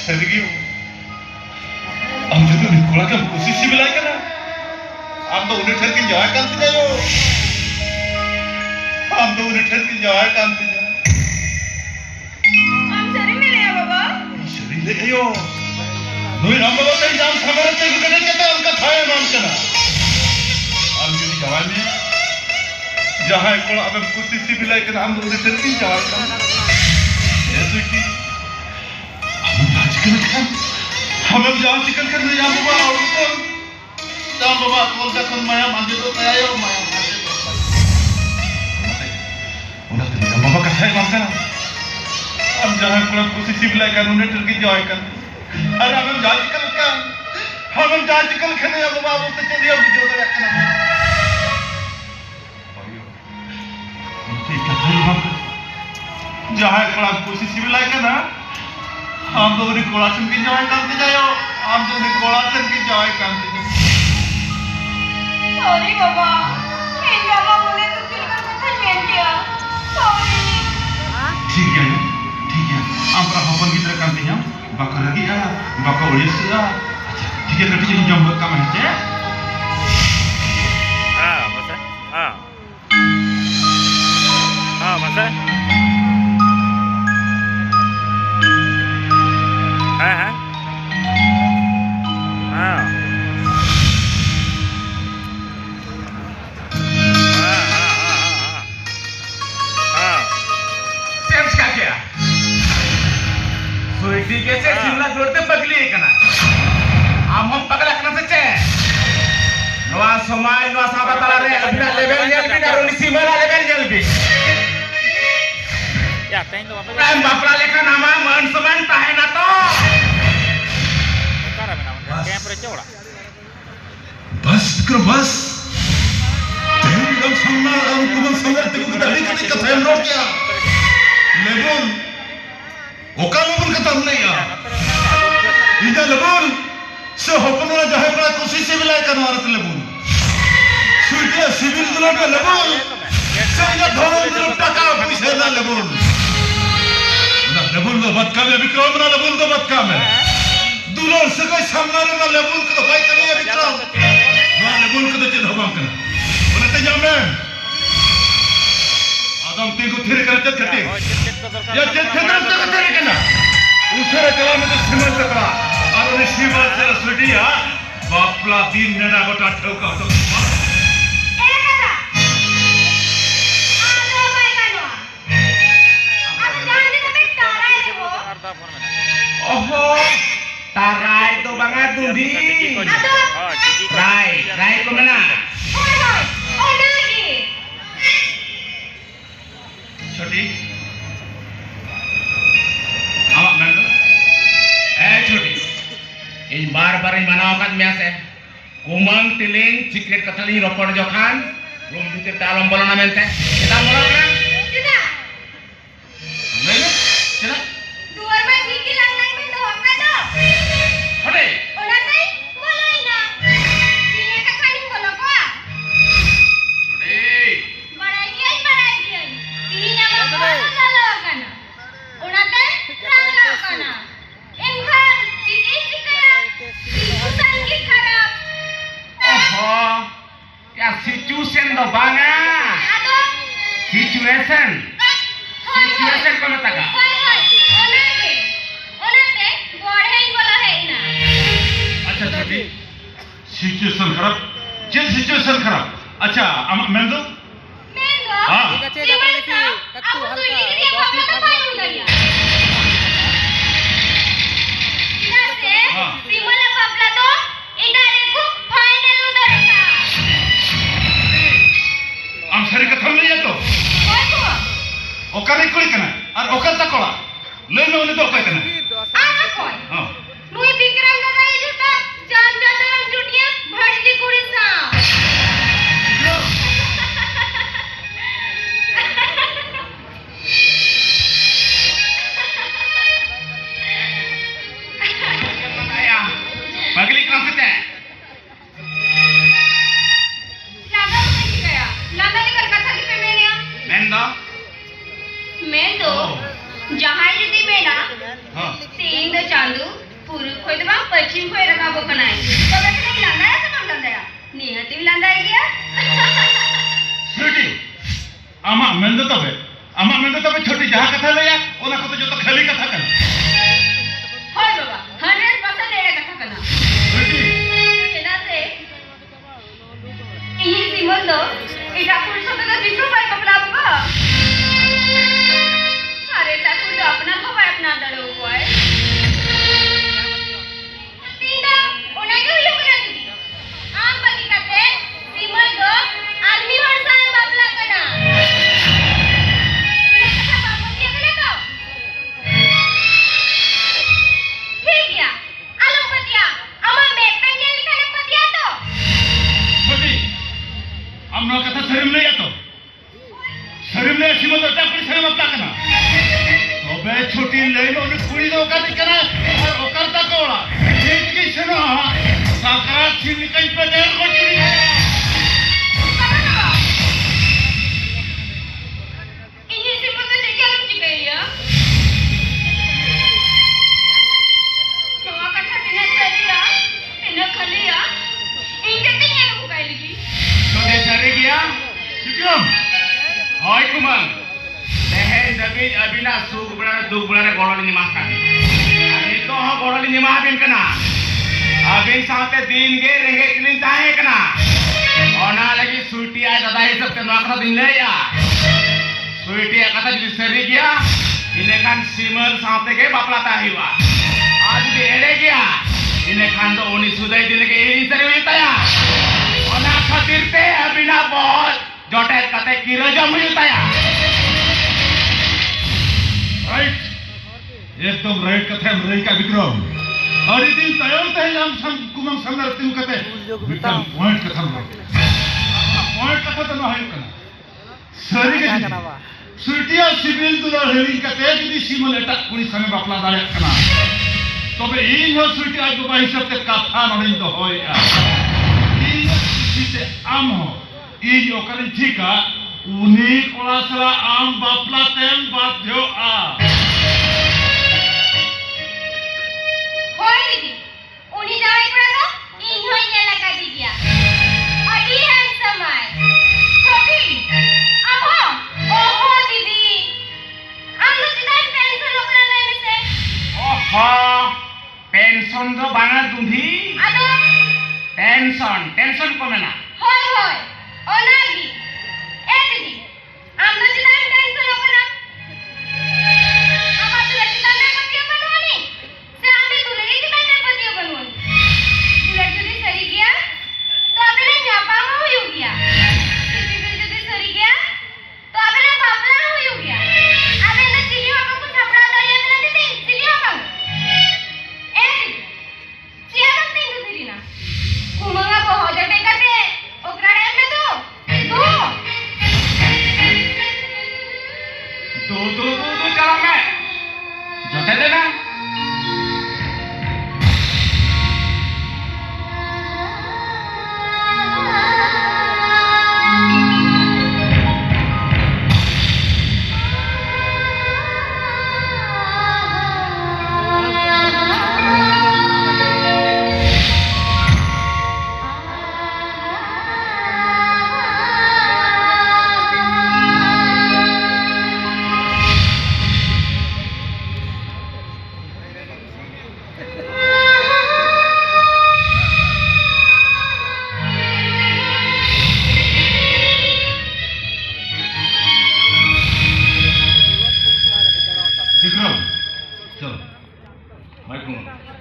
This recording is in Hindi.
सदगी हम जो तो निकोला का खुशी सी मिला के ना हम तो उन्हें ठर के जाए कांति जायो हम तो उन्हें ठर के जाए कांति जाए हम सरी में ले बाबा सरी ले आयो नोई हम बाबा तेरी जान खबर ते को कने के उनका थाए नाम करना हम जो जवान में जहां को अब खुशी सी मिला के हम तो उन्हें ठर के जाए कांति ऐसे की हम राजकन खान हम जान चिकन करने या बाबा और को दाम बाबा कौन सा कौन माया मांगे तो आयो माया मांगे तो उन्हें तो बाबा का है मांगना हम जहां को खुशी सी मिला के उन्हें ठर के जाए कांति अरे हम जान चिकन का हम जान चिकन खाने या बाबा वो तो चलिए हम जो तो रखना ठीक है जहां को खुशी सी मिला के ना हम तो उन्हें कोलासन की जाए कांति जायो हम तो उन्हें कोलासन की जाए कांति सॉरी बाबा मैं बाबा बोले तो दिल का कथा मेन किया सॉरी ठीक है আমরা হবন গিতরে কান্তি যাম বাকা লাগি বাকা ওড়িয়া আচ্ছা ঠিক আছে কটি জম কাম হচ্ছে masa masa कैसे शिमला जोड़ते पगली है कना हम पगला कना से चे नवा समाज नवा साबा ताला रे अभिना लेवल जलबी दारू निसीमला लेवल जलबी ya teng to apa time बापला लेखा नामा मान समान ताहे ना तो cara mana kayak percoba बस करो बस तेरे एकदम सामना हम कुमन संगर ते को दाढ़ी कने कथा हम रोक गया लेबुल ओका लेबुल कथा नहीं यार इधर लेबुल से होपन वाला जहां पर कोशिश से मिला करना औरत लेबुल सुइटे सिविल दुला का लेबुल से इधर धोन दुला टका पैसा ना लेबुल ना लेबुल तो बात काम है विक्रम ना लेबुल तो बात काम है दुला से कोई सामना ना लेबुल को भाई करे विक्रम ना लेबुल को तो चेद होबाम करना बोले ते जामे आदम तीन को थिर करते छटे या चेद खेतर तो तेरे करना उसरे कला में तो सिमर तकड़ा और उन्हें शिवा से सुडिया बापला दिन नेना गोटा ठोका तो ओहो ताराय तो बंगा दूधी राय को मना छोटी आमा मैंने ए छोटी इन बार मनाव kan biasa kumang tiling cikret katali ropor jokan rum bitir dalam bolona mente kita mulai kan tidak Nanya cina duar mai gigi lang nang men do ka do hode ola tai boloi na sine ka khaning bolo ko hode barai giyai tinya ma lalo kana ona tai ranga kana engkar gigi sikaya sangi kharap oho ya situation do banga ado situation ko mataga onate gorhei bola hai na अच्छा छोटी सिचुएशन खराब जे सिचुएशन खराब अच्छा आमा मैंने mendo हाँ ঠিক আছে এটা বলে কি একটু হালকা 10 মিনিট থাকবে हाँ Simula babla to idare ko final udareka हम सरी कथा नहीं है तो koi ko ओकारे कोई कना और ओकर तक कोला ले लो ने तो कोई कना ana koi हाँ nui bikram daga ijuta jan jan jutiya bharti kuri sa ya pagli kan kita lada usse kaya lada ni kar katha ki pe menia mendo mendo jahai jodi mena हाँ pacim ko era ka bokanai to bekne landa ya sa landa ya nihati landa gaya Sweety आमा मेंदो तबे छोटी जहां कथा लया ओना को तो जो तो खाली कथा कन hoy baba 100% era katha kana Sweety cheda se ini simol do eta pur sabe da bisu pai bapla ba are ta pur do apna ko pai apna dalo ko ay tinda ona ke hoyo kana didi am bagi kate simol do army hor sa bapla kana ठीक गया आलम पतिया अमा मैं पेंजल लिखाने पतिया तो छोटी आमनो कथा शरीम ले आतो शरीम ले सिमो तो टाकड़ी से मपला कना तबे छोटी लेनो ने कुड़ी दो का कना और ओकर ता कोला ठीक की सुनो साकरात सिन कई पे देर को चली ini si putu jadi alam juga ya Noa kata tina tadiya tina khaliya inke tinya lu bukai lagi तो दे सरे गया विक्रम होय कुमंग देहे दबिज अबिना सुख बड़ा दुख बड़ा गोड़ली निमा काटी अभी तो हो गोड़ली निमा बिन कना अबिन साथे दिन गे रेंगे किलिन ताहे कना ओना लगी सुटी आय दादा ही सब ते नोकरा दिन ले या सुटी कथा जदी सरी गया इने खान सिमल साथे के बापला ताहिवा आज भी एड़े गया इने खान तो ओनी सुदाई दिन के इन सरी होता या ओना खातिर ते अबिना बहुत जोटे कते किरजम होता या राइट एकदम राइट कथा रही का विक्रम और ये दिन तयम तय हम सम कुमंग संदर तिम कते विक्रम पॉइंट कथा तो ना है कना सरी के सुटिया सिविल दुला हेलिंग कते जदी सिमल एटा कुनी संगे बापला दाले कना तबे इन हो सुटिया जो बाई सब ते कथा नडिन तो होय इन सिते आम हो इ ओकरे ठीका उनी कोलासला आम बापला तेम बाध्यो आ होय दीदी उनी जावे पड़ा तो इन होय ये लगा दी गया अडी हैंडसम है छोटी अहो ओहो दीदी हम तो सीधा पेंशन ओकरा लेने से ओहो पेंशन दो बाना दूंधी आदो टेंशन को ना होय होय ओनागी ए दीदी हम तो सीधा पेंशन ओकरा अब तो सीधा में पतिया बनवानी से हमें दुलरी सीधा में पतिया बनवानी दुलर जदी सरी गया तो अबे ना झापा में हो गया सिविल जदी सरी गया तो अबे ना बापला हो गया अबे ना चिली हो को छपरा दरिया में ना दीदी चिली हो को ए चिया तो तीन दीदी ना कुमंगा को हो जाते करते ओकरा टाइम में दो चला मैं जोटे देना विक्रम चलो माइक